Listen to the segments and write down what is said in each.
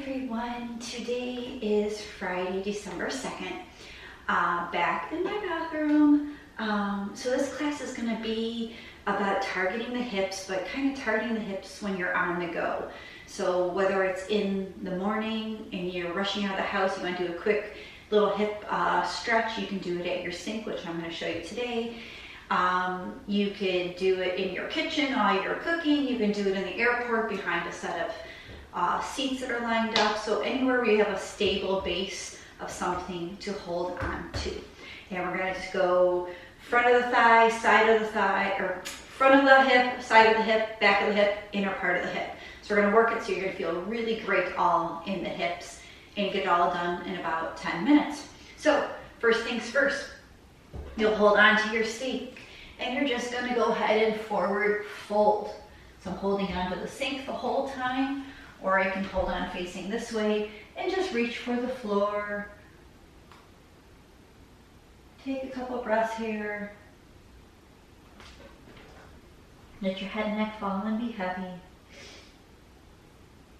everyone. Today is Friday, December 2nd. Back in my bathroom. So this class is going to be about targeting the hips, but kind of targeting the hips when you're on the go. So whether it's in the morning and you're rushing out of the house, you want to do a quick little hip stretch, you can do it at your sink, which I'm going to show you today. You could do it in your kitchen while you're cooking. You can do it in the airport behind a set of seats that are lined up. So anywhere where you have a stable base of something to hold on to. And we're going to just go front of the thigh, side of the thigh, or front of the hip, side of the hip, back of the hip, inner part of the hip. So we're going to work it so you're going to feel really great all in the hips and get it all done in about 10 minutes. So first things first, you'll hold on to your seat and you're just going to go ahead and forward fold. So I'm holding on to the sink the whole time, or I can hold on facing this way and just reach for the floor. Take a couple breaths here. Let your head and neck fall and be heavy.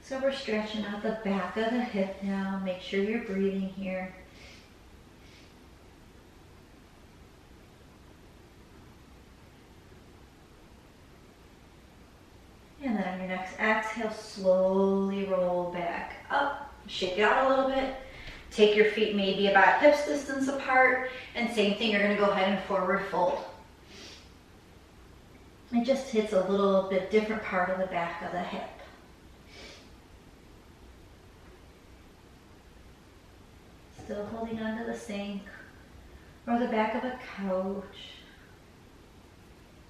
So we're stretching out the back of the hip now. Make sure you're breathing here. And then on your next exhale, slowly roll back up. Shake it out a little bit. Take your feet maybe about hips distance apart. And same thing, you're going to go ahead and forward fold. It just hits a little bit different part of the back of the hip. Still holding onto the sink or the back of a couch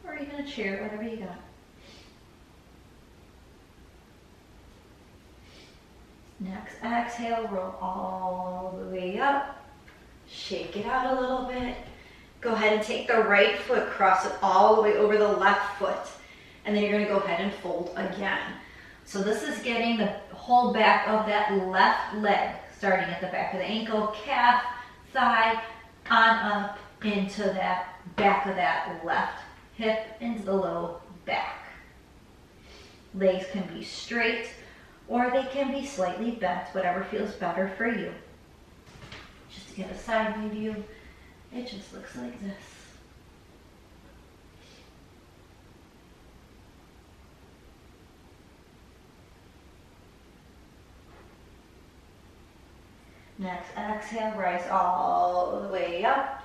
or even a chair, whatever you got. Next exhale, roll all the way up. Shake it out a little bit. Go ahead and take the right foot, cross it all the way over the left foot. And then you're going to go ahead and fold again. So this is getting the whole back of that left leg, starting at the back of the ankle, calf, thigh, on up into that back of that left hip, into the low back. Legs can be straight, or they can be slightly bent, whatever feels better for you. Just to get a side view, it just looks like this. Next exhale, rise all the way up.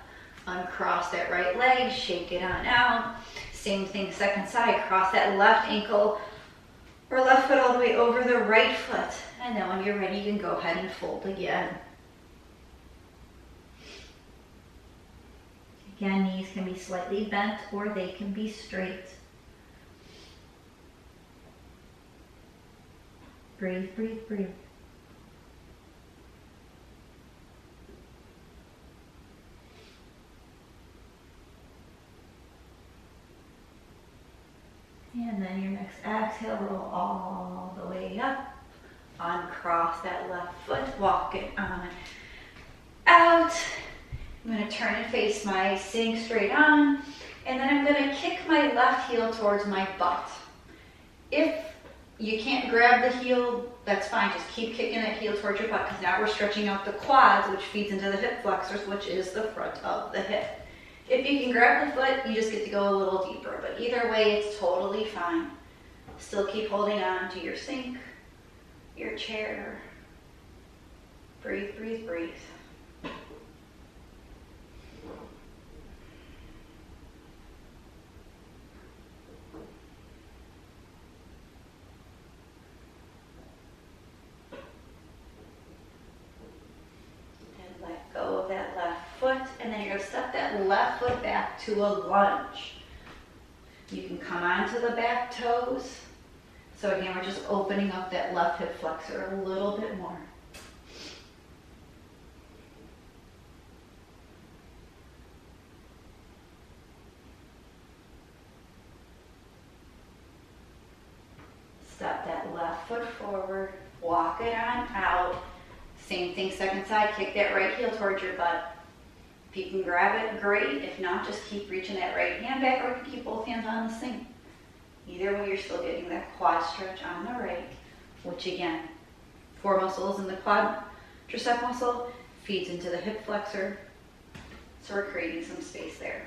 Uncross that right leg, shake it on out. Same thing, second side, cross that left ankle or left foot all the way over the right foot. And then when you're ready, you can go ahead and fold again. Again, knees can be slightly bent or they can be straight. Breathe, breathe, breathe. And then your next exhale, roll all the way up. Uncross that left foot, walk it on out. I'm going to turn and face my sink straight on. And then I'm going to kick my left heel towards my butt. If you can't grab the heel, that's fine. Just keep kicking that heel towards your butt, because now we're stretching out the quads, which feeds into the hip flexors, which is the front of the hip. If you can grab the foot, you just get to go a little deeper. But either way, it's totally fine. Still keep holding on to your sink, your chair. Breathe, breathe, breathe. Let go of that left foot, and then you're going to step that left foot back to a lunge. You can come onto the back toes. So again, we're just opening up that left hip flexor a little bit more. Step that left foot forward, walk it on out. Same thing, second side, kick that right heel towards your butt. If you can grab it, great. If not, just keep reaching that right hand back, or you can keep both hands on the sink. Either way, you're still getting that quad stretch on the right, which again, 4 muscles in the quadricep muscle, feeds into the hip flexor. So we're creating some space there.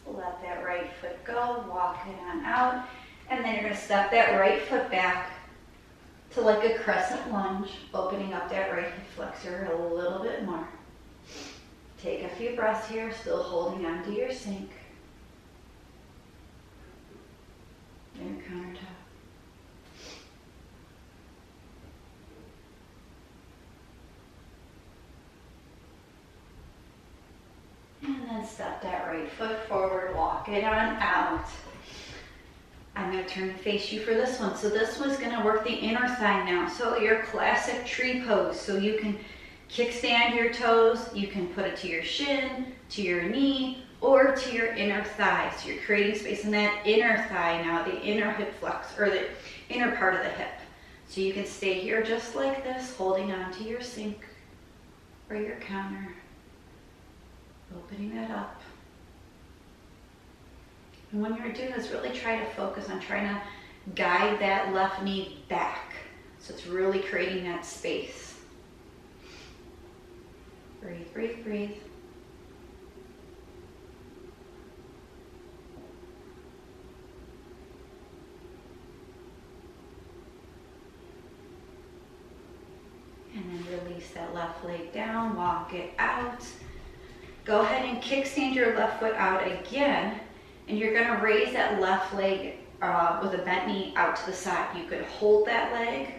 Let that right foot go, walk it on out, and then you're going to step that right foot back to like a crescent lunge, opening up that right hip flexor a little bit more. Take a few breaths here, still holding onto your sink. Your countertop. And then step that right foot forward, walk it on out. I'm going to turn and face you for this one. So this one's going to work the inner thigh now. So your classic tree pose. So you can kickstand your toes, you can put it to your shin, to your knee, or to your inner thigh. So you're creating space in that inner thigh now, the inner hip flex, or the inner part of the hip. So you can stay here just like this, holding onto your sink or your counter. Opening that up. And when you're doing this, really try to focus on trying to guide that left knee back. So it's really creating that space. Breathe, breathe, breathe. And then release that left leg down, walk it out. Go ahead and kickstand your left foot out again, and you're going to raise that left leg with a bent knee out to the side. You could hold that leg,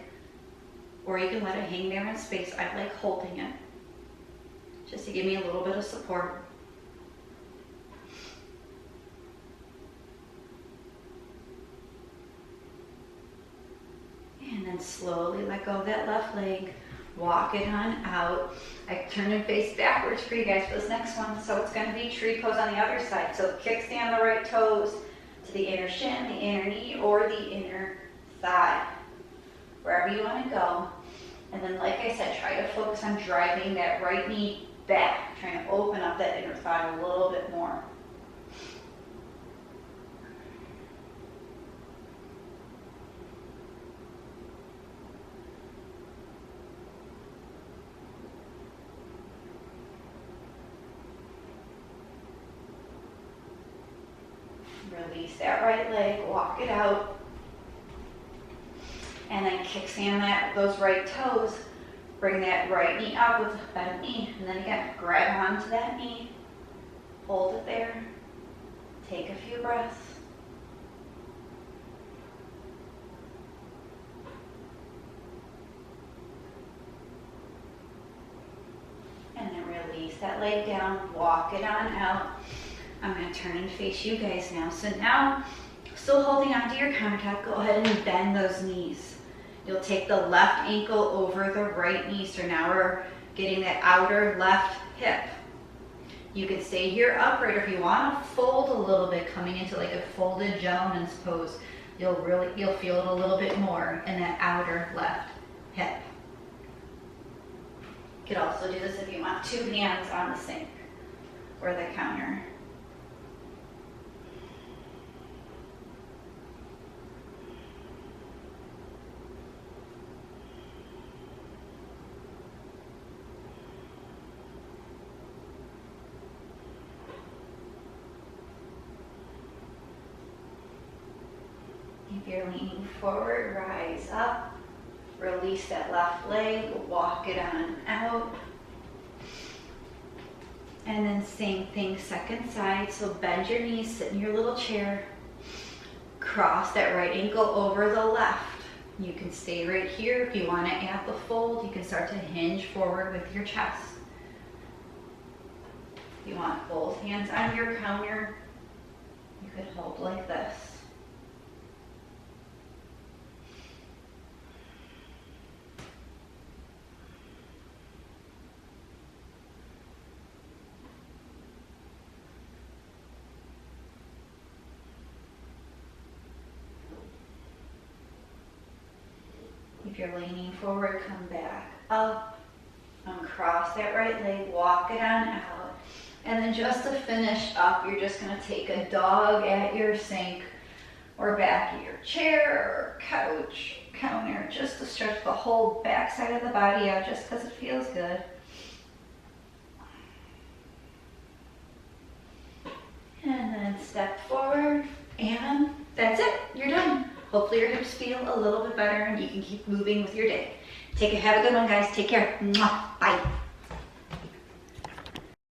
or you can let it hang there in space. I like holding it, just to give me a little bit of support. And then slowly let go of that left leg. Walk it on out. I turn and face backwards for you guys for this next one. So it's going to be tree pose on the other side. So kickstand the right toes to the inner shin, the inner knee, or the inner thigh. Wherever you want to go. And then, like I said, try to focus on driving that right knee back. Trying to open up that inner thigh a little bit more. Release that right leg, walk it out, and then kickstand those right toes. Bring that right knee up with a bent knee, and then again, grab onto that knee, hold it there, take a few breaths. And then release that leg down, walk it on out. I'm going to turn and face you guys now. So now, still holding onto your countertop, go ahead and bend those knees. You'll take the left ankle over the right knee. So now we're getting that outer left hip. You can stay here upright, or if you want to fold a little bit, coming into like a folded gentleman's pose, you'll feel it a little bit more in that outer left hip. You could also do this if you want, 2 hands on the sink or the counter. If you're leaning forward, rise up, release that left leg, walk it on out. And then same thing, second side. So bend your knees, sit in your little chair, cross that right ankle over the left. You can stay right here. If you want to add the fold, you can start to hinge forward with your chest. If you want both hands on your counter, you could hold like this. you're leaning forward, come back up, uncross that right leg, walk it on out. And then just to finish up, you're just gonna take a dog at your sink or back of your chair or couch, counter, just to stretch the whole back side of the body out just because it feels good. And then step forward, and that's it, you're done. Hopefully your hips feel a little bit better and you can keep moving with your day. Have a good one, guys. Take care. Mwah. Bye.